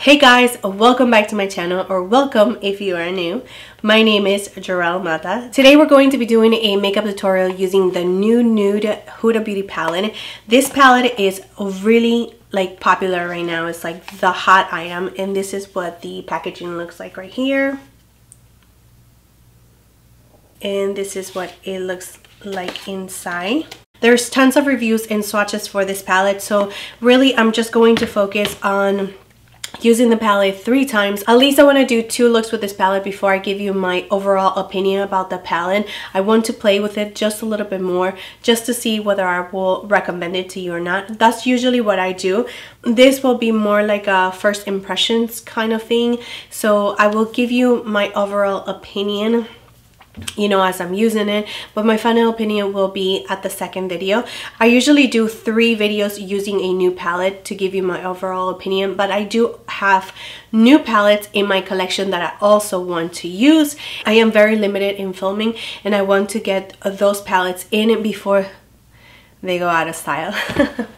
Hey guys, welcome back to my channel, or welcome if you are new. My name is Gerel Matta. Today we're going to be doing a makeup tutorial using the new Nude Huda Beauty palette. This palette is really popular right now. It's like the hot item, and this is what the packaging looks like right here. And this is what it looks like inside. There's tons of reviews and swatches for this palette, so really I'm just going to focus on using the palette 3 times. At least I want to do 2 looks with this palette before I give you my overall opinion about the palette. I want to play with it just a little bit more just to see whether I will recommend it to you or not. That's usually what I do. This will be more like a first impressions kind of thing, so I will give you my overall opinion, you know, as I'm using it, but my final opinion will be at the second video. I usually do 3 videos using a new palette to give you my overall opinion, but I do have new palettes in my collection that I also want to use. I am very limited in filming, and I want to get those palettes in before they go out of style.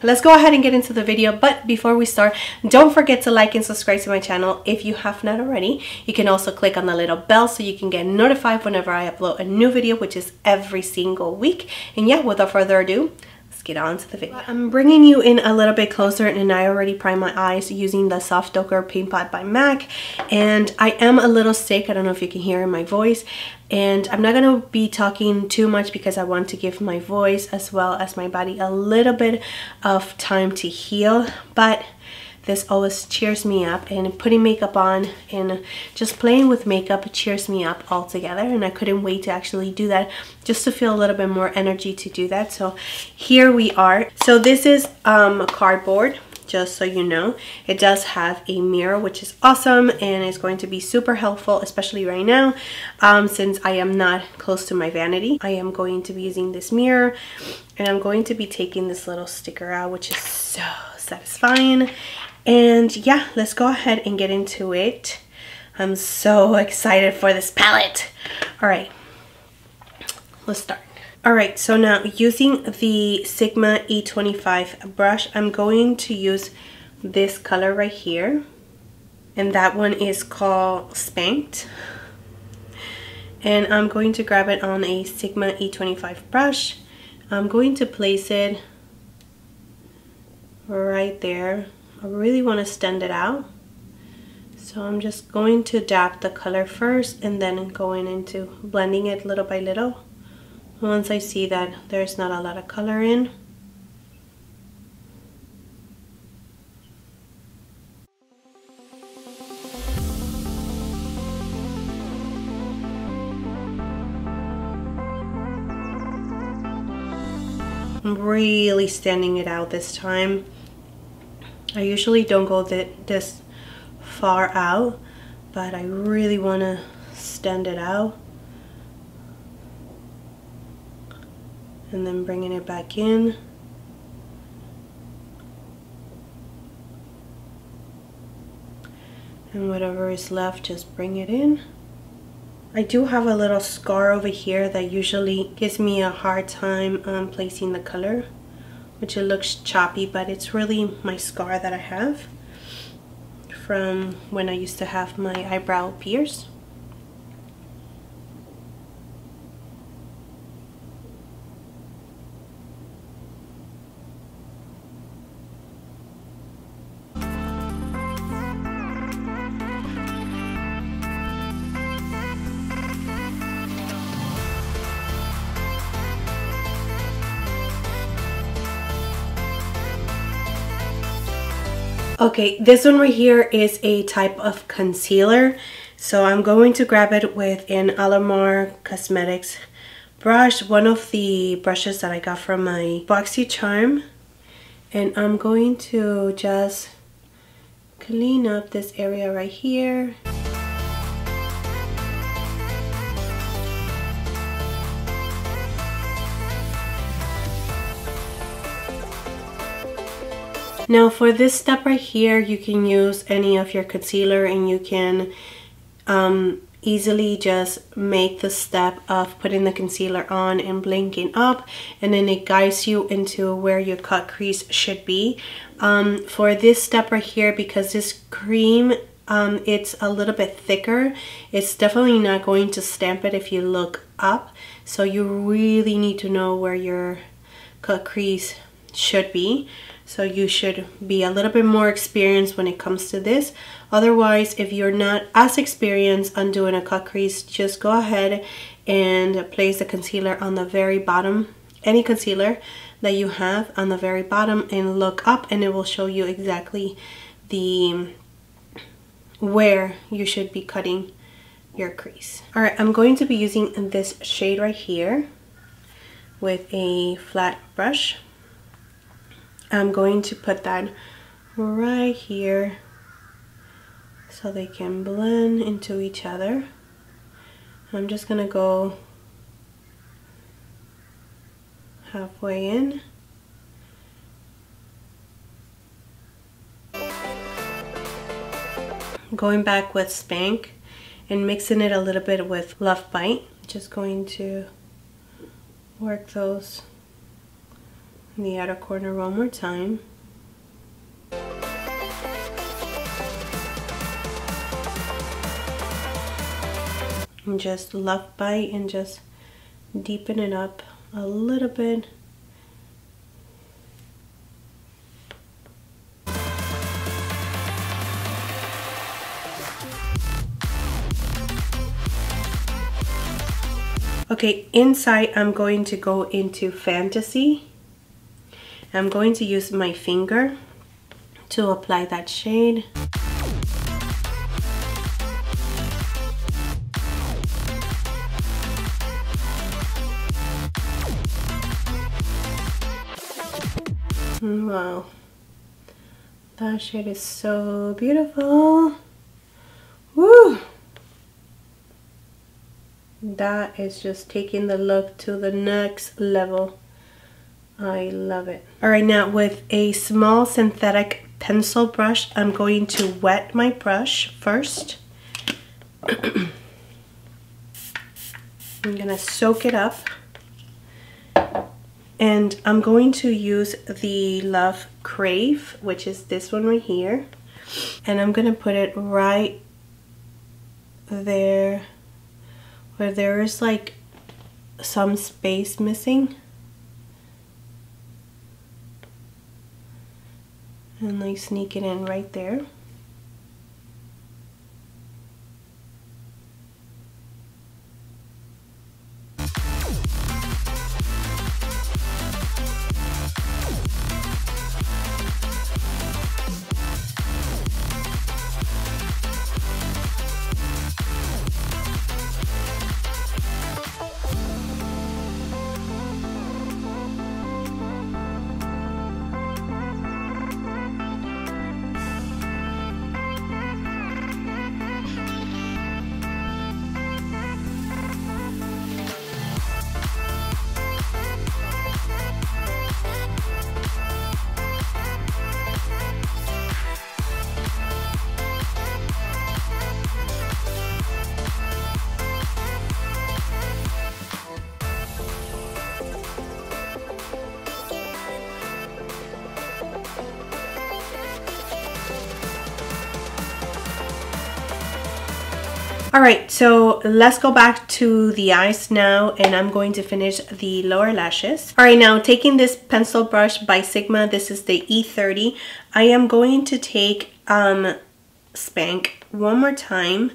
Let's go ahead and get into the video, but before we start, don't forget to like and subscribe to my channel if you have not already. You can also click on the little bell so you can get notified whenever I upload a new video, which is every single week. And yeah, without further ado, let's get on to the video. I'm bringing you in a little bit closer, and I already primed my eyes using the Soft Ochre Paint Pot by MAC, and I am a little sick. I don't know if you can hear in my voice, and I'm not going to be talking too much because I want to give my voice as well as my body a little bit of time to heal, but this always cheers me up, and putting makeup on and just playing with makeup cheers me up altogether, and I couldn't wait to actually do that, just to feel a little bit more energy to do that. So here we are. So this is cardboard, just so you know. It does have a mirror, which is awesome, and it's going to be super helpful, especially right now, since I am not close to my vanity. I am going to be using this mirror, and I'm going to be taking this little sticker out, which is so satisfying. And yeah, let's go ahead and get into it. I'm so excited for this palette. All right, let's start. All right, so now using the Sigma E25 brush, I'm going to use this color right here, and that one is called Spanked. And I'm going to grab it on a Sigma E25 brush. I'm going to place it right there. I really want to stand it out, so I'm just going to dab the color first and then going into blending it little by little. Once I see that there's not a lot of color in, I'm really standing it out this time. I usually don't go this far out, but I really want to stand it out. And then bringing it back in. And whatever is left, just bring it in. I do have a little scar over here that usually gives me a hard time placing the color, which it looks choppy, but it's really my scar that I have from when I used to have my eyebrow pierced. Okay, this one right here is a type of concealer, so I'm going to grab it with an Alamar Cosmetics brush, one of the brushes that I got from my BoxyCharm, and I'm going to just clean up this area right here. Now for this step right here, you can use any of your concealer, and you can easily just make the step of putting the concealer on and blinking up, and then it guides you into where your cut crease should be. For this step right here, because this cream, it's a little bit thicker, it's definitely not going to stamp it if you look up. So you really need to know where your cut crease should be. So you should be a little bit more experienced when it comes to this. Otherwise, if you're not as experienced on doing a cut crease, just go ahead and place the concealer on the very bottom, any concealer that you have on the very bottom, and look up, and it will show you exactly where you should be cutting your crease. All right, I'm going to be using this shade right here with a flat brush. I'm going to put that right here so they can blend into each other. I'm just gonna go halfway in. Going back with Spank and mixing it a little bit with Love Bite. Just going to work those in the outer corner one more time. And just Love Bite and just deepen it up a little bit. Okay, inside I'm going to go into Fantasy. I'm going to use my finger to apply that shade. Wow, that shade is so beautiful. Woo! That is just taking the look to the next level. I love it. All right, now with a small synthetic pencil brush, I'm going to wet my brush first. I'm gonna soak it up. And I'm going to use the Love Crave, which is this one right here. And I'm gonna put it right there where there is like some space missing. And like sneak it in right there. Alright, so let's go back to the eyes now, and I'm going to finish the lower lashes. Alright, now taking this pencil brush by Sigma, this is the E30, I am going to take Spank one more time,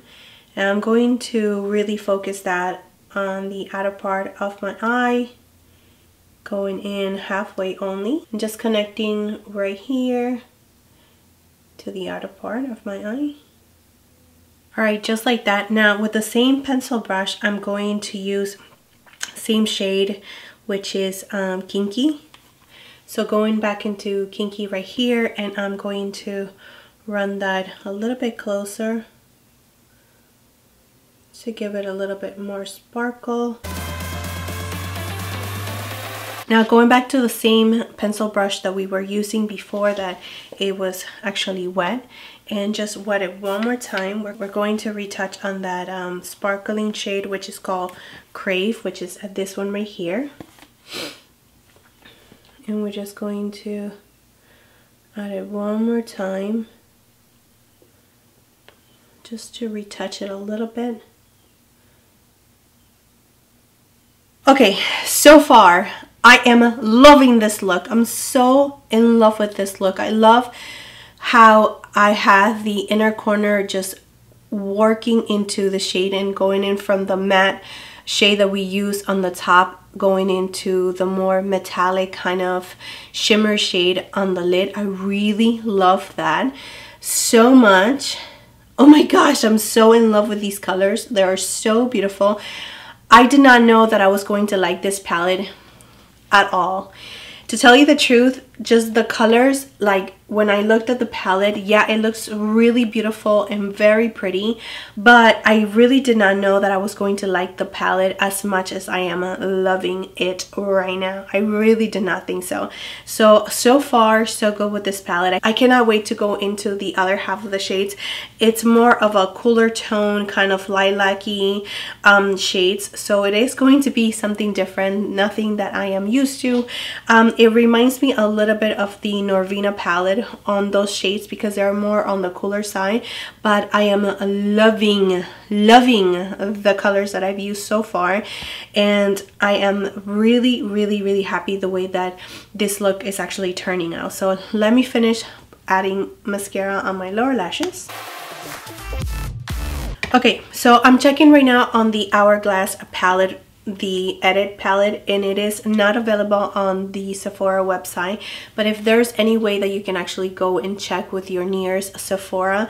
and I'm going to really focus that on the outer part of my eye, going in halfway only, and just connecting right here to the outer part of my eye. Alright, just like that. Now with the same pencil brush, I'm going to use same shade, which is Kinky. So going back into Kinky right here, and I'm going to run that a little bit closer to give it a little bit more sparkle. Now going back to the same pencil brush that we were using before, that it was actually wet, and just wet it one more time. We're going to retouch on that sparkling shade, which is called Crave, which is this one right here. And we're just going to add it one more time just to retouch it a little bit. Okay, so far I am loving this look. I'm so in love with this look. I love how I have the inner corner just working into the shade and going in from the matte shade that we use on the top, going into the more metallic kind of shimmer shade on the lid. I really love that so much. Oh my gosh, I'm so in love with these colors. They are so beautiful. I did not know that I was going to like this palette at all. To tell you the truth, just the colors, like when I looked at the palette, yeah, it looks really beautiful and very pretty, but I really did not know that I was going to like the palette as much as I am loving it right now. I really did not think so. So far, so good with this palette. I cannot wait to go into the other half of the shades. It's more of a cooler tone, kind of lilac-y shades, so it is going to be something different, nothing that I am used to. It reminds me a little bit of the Norvina palette on those shades because they're more on the cooler side, but I am loving the colors that I've used so far, and I am really happy the way that this look is actually turning out. So let me finish adding mascara on my lower lashes. Okay, so I'm checking right now on the Hourglass palette, the Edit palette, and it is not available on the Sephora website, but if there's any way that you can actually go and check with your nearest Sephora,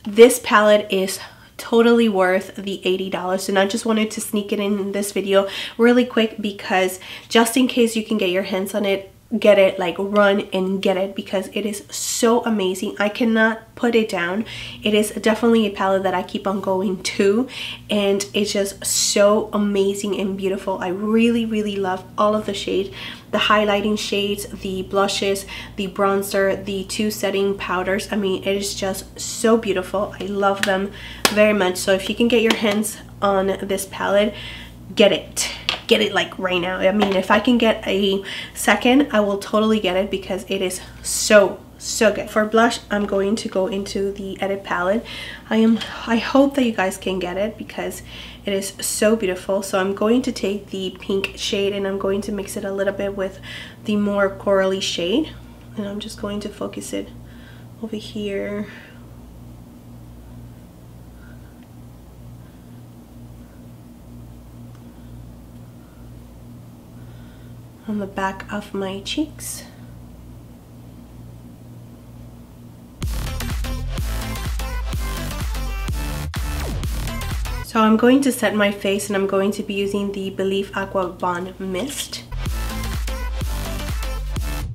this palette is totally worth the $80. And I just wanted to sneak it in this video really quick because just in case you can get your hands on it, get it, like run and get it, because it is so amazing. I cannot put it down. It is definitely a palette that I keep on going to, and it's just so amazing and beautiful. I really love all of the shades, the highlighting shades, the blushes, the bronzer, the two setting powders. I mean, it is just so beautiful. I love them very much. So if you can get your hands on this palette, get it like right now. I mean, if I can get a second, I will totally get it because it is so good. For blush, I'm going to go into the Edit palette. I hope that you guys can get it because it is so beautiful. So I'm going to take the pink shade and I'm going to mix it a little bit with the more corally shade, and I'm just going to focus it over here. On the back of my cheeks. So I'm going to set my face and I'm going to be using the Believe Aqua Bond Mist.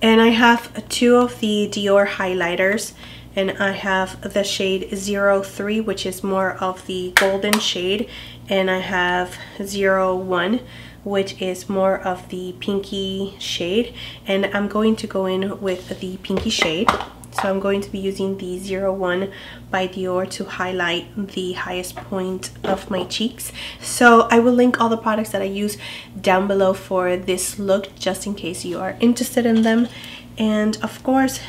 And I have two of the Dior highlighters, and I have the shade 03, which is more of the golden shade, and I have 01, which is more of the pinky shade, and I'm going to go in with the pinky shade. So I'm going to be using the 01 by Dior to highlight the highest point of my cheeks. So I will link all the products that I use down below for this look, just in case you are interested in them. And of course,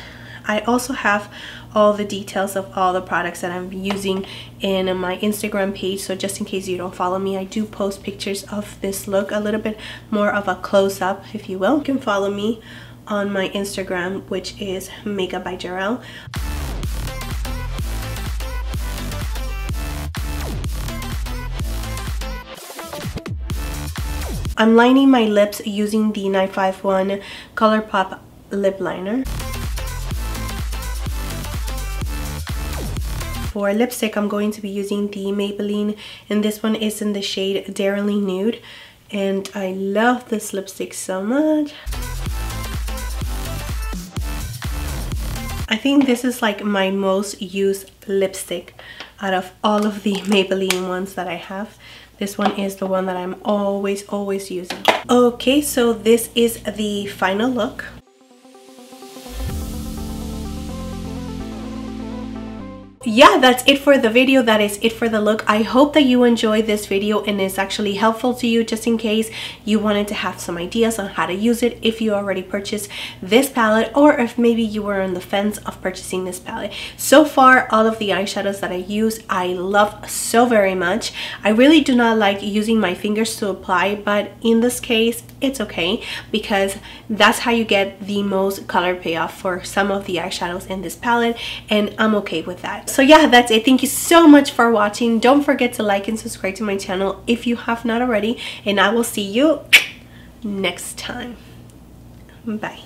I also have all the details of all the products that I'm using in my Instagram page. So just in case you don't follow me, I do post pictures of this look, a little bit more of a close-up, if you will. You can follow me on my Instagram, which is Makeupbygerel. I'm lining my lips using the 951 ColourPop lip liner. For lipstick, I'm going to be using the Maybelline, and this one is in the shade Daringly Nude, and I love this lipstick so much. I think this is like my most used lipstick out of all of the Maybelline ones that I have. This one is the one that I'm always using. Okay, so this is the final look. yeah, that's it for the video. That is it for the look. I hope that you enjoyed this video and it's actually helpful to you, just in case you wanted to have some ideas on how to use it if you already purchased this palette, or if maybe you were on the fence of purchasing this palette. So far, all of the eyeshadows that I use I love so very much. I really do not like using my fingers to apply, but in this case it's okay, because that's how you get the most color payoff for some of the eyeshadows in this palette, and I'm okay with that. So yeah, that's it. Thank you so much for watching. Don't forget to like and subscribe to my channel if you have not already, and I will see you next time. Bye.